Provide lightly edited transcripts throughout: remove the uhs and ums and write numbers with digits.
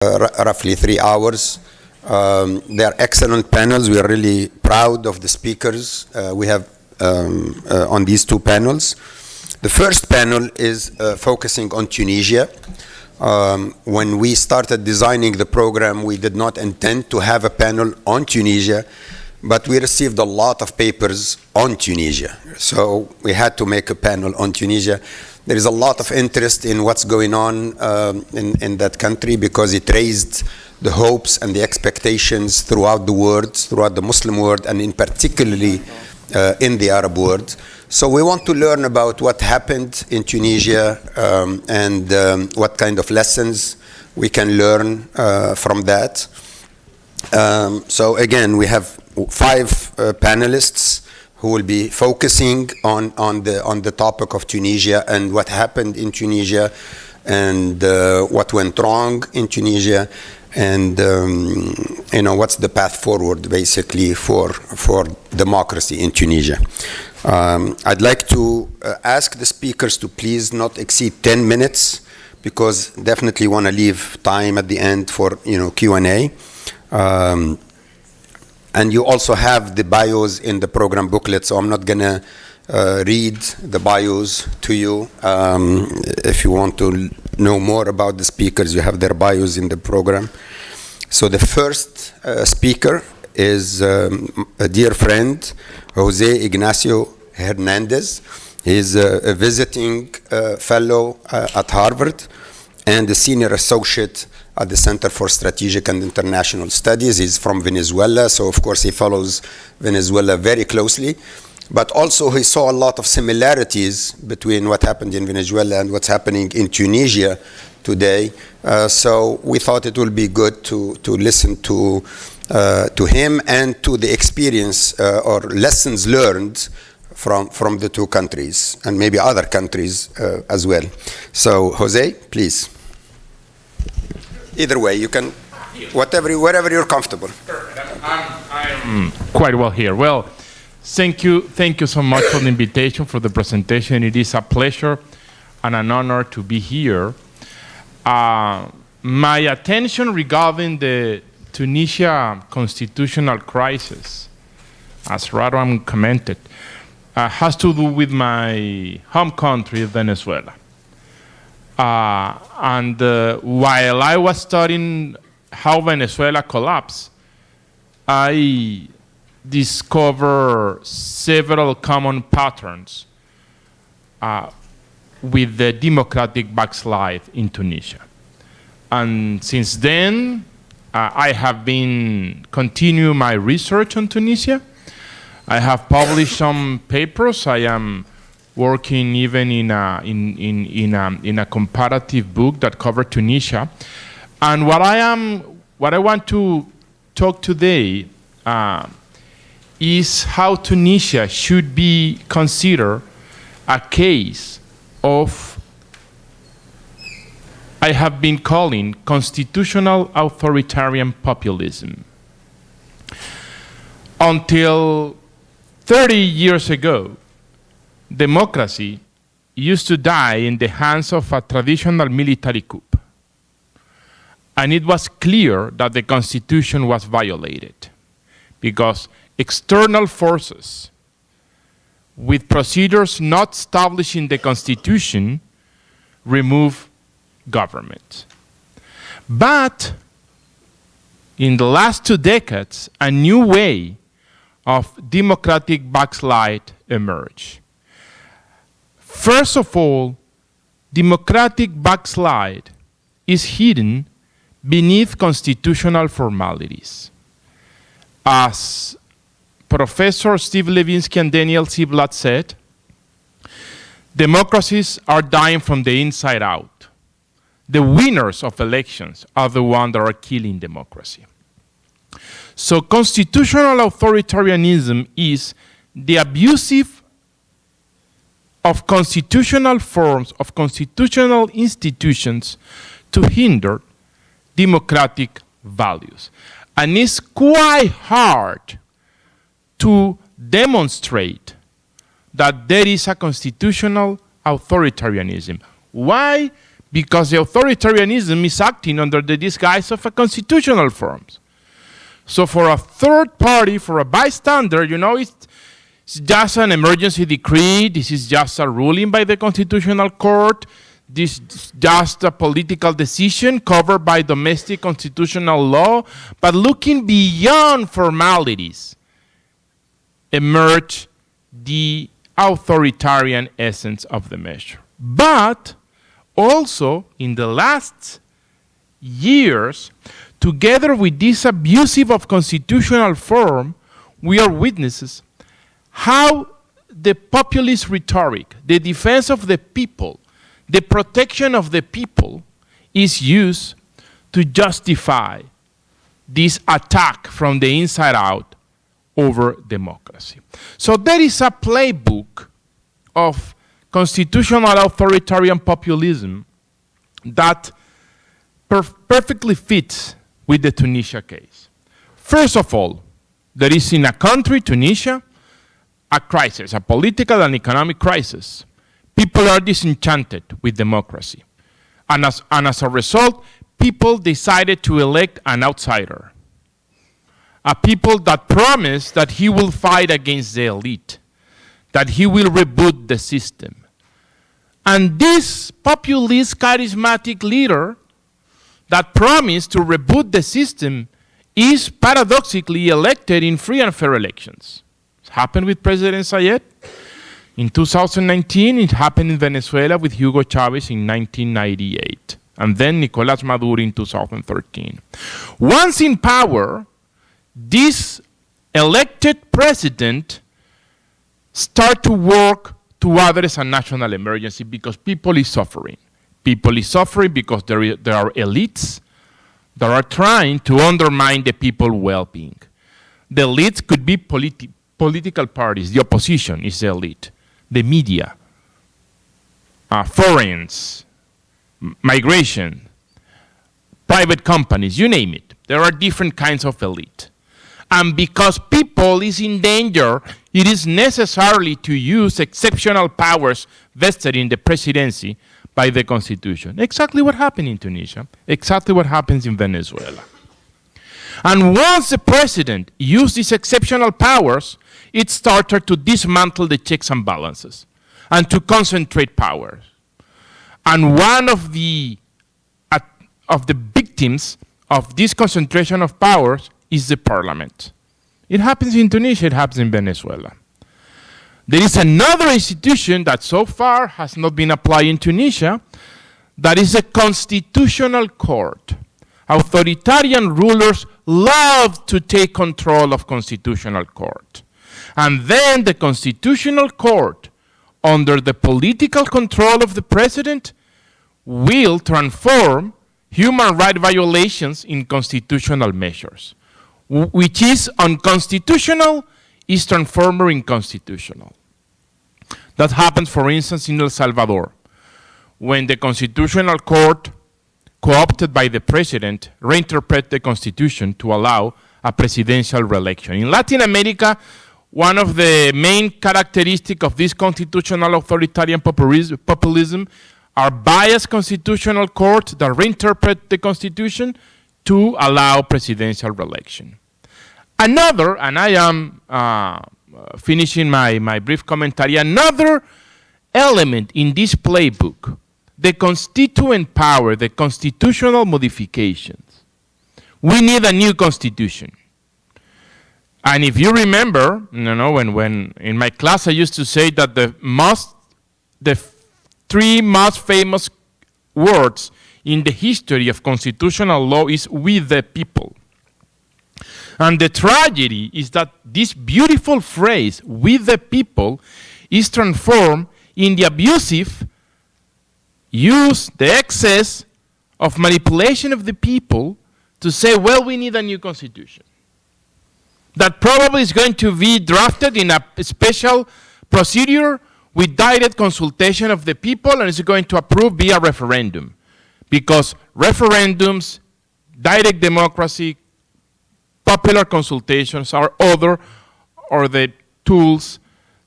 roughly 3 hours. They are excellent panels. We are really proud of the speakers we have on these two panels. The first panel is focusing on Tunisia. When we started designing the program, we did not intend to have a panel on Tunisia, but we received a lot of papers on Tunisia. So we had to make a panel on Tunisia. There is a lot of interest in what's going on in that country because it raised the hopes and the expectations throughout the world, throughout the Muslim world, and in particularly in the Arab world. So we want to learn about what happened in Tunisia and what kind of lessons we can learn from that. So again, we have 5 panelists who will be focusing on the topic of Tunisia and what happened in Tunisia and what went wrong in Tunisia and what's the path forward basically for democracy in Tunisia. I'd like to ask the speakers to please not exceed 10 minutes because definitely want to leave time at the end for Q&A. And you also have the bios in the program booklet, so I'm not going to read the bios to you. If you want to know more about the speakers, you have their bios in the program. So the first speaker is a dear friend, Jose Ignacio Hernandez. He's a visiting fellow at Harvard and a senior associate at the Center for Strategic and International Studies. He's from Venezuela, so of course he follows Venezuela very closely. But also he saw a lot of similarities between what happened in Venezuela and what's happening in Tunisia today. So we thought it would be good to listen to him and to the experience or lessons learned from the two countries and maybe other countries as well. So Jose, please. Either way, you can, wherever you're comfortable. I'm quite well here. Well, thank you so much for the invitation, for the presentation. It is a pleasure and an honor to be here. My attention regarding the Tunisia constitutional crisis, as Radwan commented, has to do with my home country, Venezuela. And while I was studying how Venezuela collapsed, I discovered several common patterns with the democratic backslide in Tunisia. And since then, I have been continuing my research on Tunisia. I have published some papers. I am working even in a comparative book that covers Tunisia. And what I want to talk today is how Tunisia should be considered a case of, I have been calling, constitutional authoritarian populism. Until 30 years ago, democracy used to die in the hands of a traditional military coup. And it was clear that the constitution was violated because external forces with procedures not established in the constitution remove government. But in the last 2 decades, a new way of democratic backslide emerged. First of all, democratic backslide is hidden beneath constitutional formalities. As Professor Steve Levinsky and Daniel Ziblatt said, democracies are dying from the inside out. The winners of elections are the ones that are killing democracy. So constitutional authoritarianism is the abusive of constitutional forms, of constitutional institutions to hinder democratic values. And it's quite hard to demonstrate that there is a constitutional authoritarianism. Why? because the authoritarianism is acting under the disguise of a constitutional form. So for a third party, for a bystander, it's just an emergency decree. This is just a ruling by the Constitutional Court. This is just a political decision covered by domestic constitutional law. But looking beyond formalities, emerge the authoritarian essence of the measure. But also, in the last years, together with this abusive of constitutional form, we are witnesses how the populist rhetoric, the defense of the people, the protection of the people is used to justify this attack from the inside out over democracy. So there is a playbook of constitutional authoritarian populism that perfectly fits with the Tunisia case. First of all, there is in a country, Tunisia, a crisis, a political and economic crisis. People are disenchanted with democracy. And as a result, people decided to elect an outsider. A people that promised that he will fight against the elite, that he will reboot the system. And this populist, charismatic leader that promised to reboot the system is paradoxically elected in free and fair elections. It happened with President Zayed in 2019. It happened in Venezuela with Hugo Chavez in 1998. And then Nicolás Maduro in 2013. Once in power, this elected president start to work to address a national emergency because people is suffering. People is suffering because there are elites that are trying to undermine the people's well-being. The elites could be political parties. The opposition is the elite. The media, foreigners, migration, private companies, you name it. There are different kinds of elite. And because people is in danger, it is necessary to use exceptional powers vested in the presidency by the Constitution. Exactly what happened in Tunisia. Exactly what happens in Venezuela. And once the president used these exceptional powers, it started to dismantle the checks and balances and to concentrate powers. And one of the victims of this concentration of powers is the parliament. It happens in Tunisia, it happens in Venezuela. There is another institution that so far has not been applied in Tunisia, that is a constitutional court. Authoritarian rulers love to take control of constitutional court. And then the constitutional court, under the political control of the president, will transform human rights violations in constitutional measures, which is unconstitutional, is transformed in constitutional. That happens, for instance, in El Salvador, when the Constitutional Court, co-opted by the president, reinterpret the Constitution to allow a presidential re-election. In Latin America, one of the main characteristics of this constitutional authoritarian populism are biased constitutional courts that reinterpret the Constitution to allow presidential re-election. Another, and I am finishing my brief commentary, another element in this playbook, the constituent power, the constitutional modifications. We need a new constitution. And if you remember, when in my class I used to say that the three most famous words in the history of constitutional law is "we the people." And the tragedy is that this beautiful phrase, "we the people," is transformed in the abusive use, the excess of manipulation of the people to say, well, we need a new constitution. That probably is going to be drafted in a special procedure with direct consultation of the people, and is going to approve via referendum. Because referendums, direct democracy, popular consultations are the tools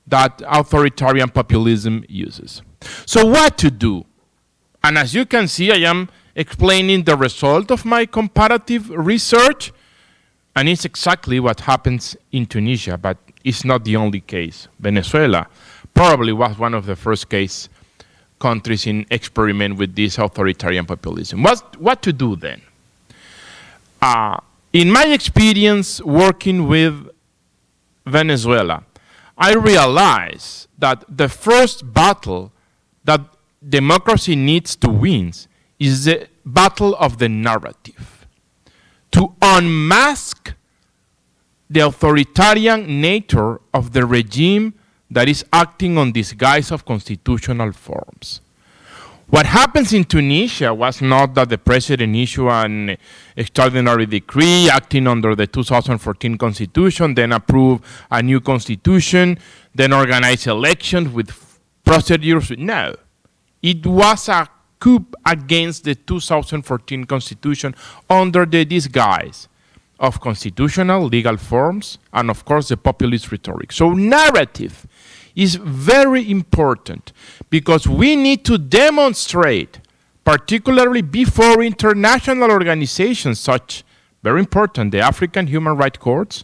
that authoritarian populism uses. So what to do? And as you can see, I am explaining the result of my comparative research, and it's exactly what happens in Tunisia, but it's not the only case. Venezuela probably was one of the first countries in experiment with this authoritarian populism. What to do then? In my experience working with Venezuela, I realized that the first battle that democracy needs to win is the battle of the narrative. To unmask the authoritarian nature of the regime that is acting on this guise of constitutional forms. What happens in Tunisia was not that the president issued an extraordinary decree acting under the 2014 constitution, then approved a new constitution, then organized elections with procedures. No. It was a coup against the 2014 constitution under the disguise of constitutional legal forms and, of course, the populist rhetoric. So narrative is very important because we need to demonstrate, particularly before international organizations such, very important, the African Human Rights Courts,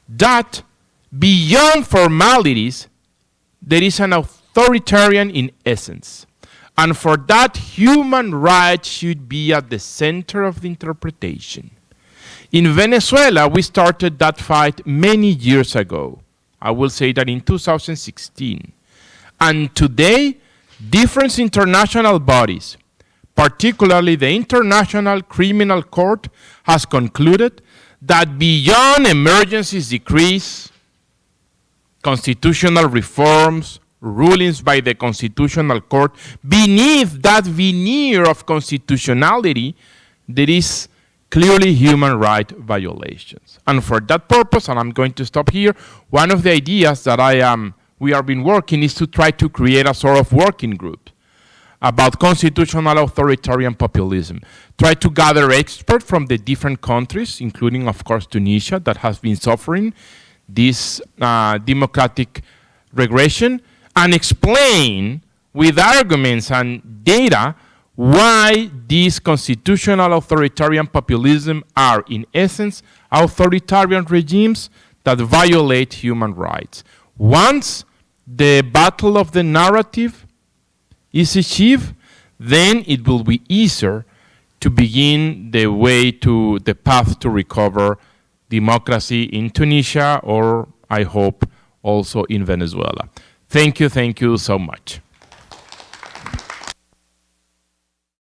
that beyond formalities, there is an authoritarian in essence. And for that, human rights should be at the center of the interpretation. In Venezuela, we started that fight many years ago. I will say that in 2016. And today, different international bodies, particularly the International Criminal Court, has concluded that beyond emergencies decrees, constitutional reforms, rulings by the Constitutional Court, beneath that veneer of constitutionality, there is clearly human rights violations. And for that purpose, and I'm going to stop here, one of the ideas that we have been working is to try to create a sort of working group about constitutional authoritarian populism. Try to gather experts from the different countries, including, of course, Tunisia, that has been suffering this democratic regression, and explain with arguments and data why these constitutional authoritarian populism are, in essence, authoritarian regimes that violate human rights. Once the battle of the narrative is achieved, then it will be easier to begin the path to recover democracy in Tunisia, or I hope also in Venezuela. Thank you so much.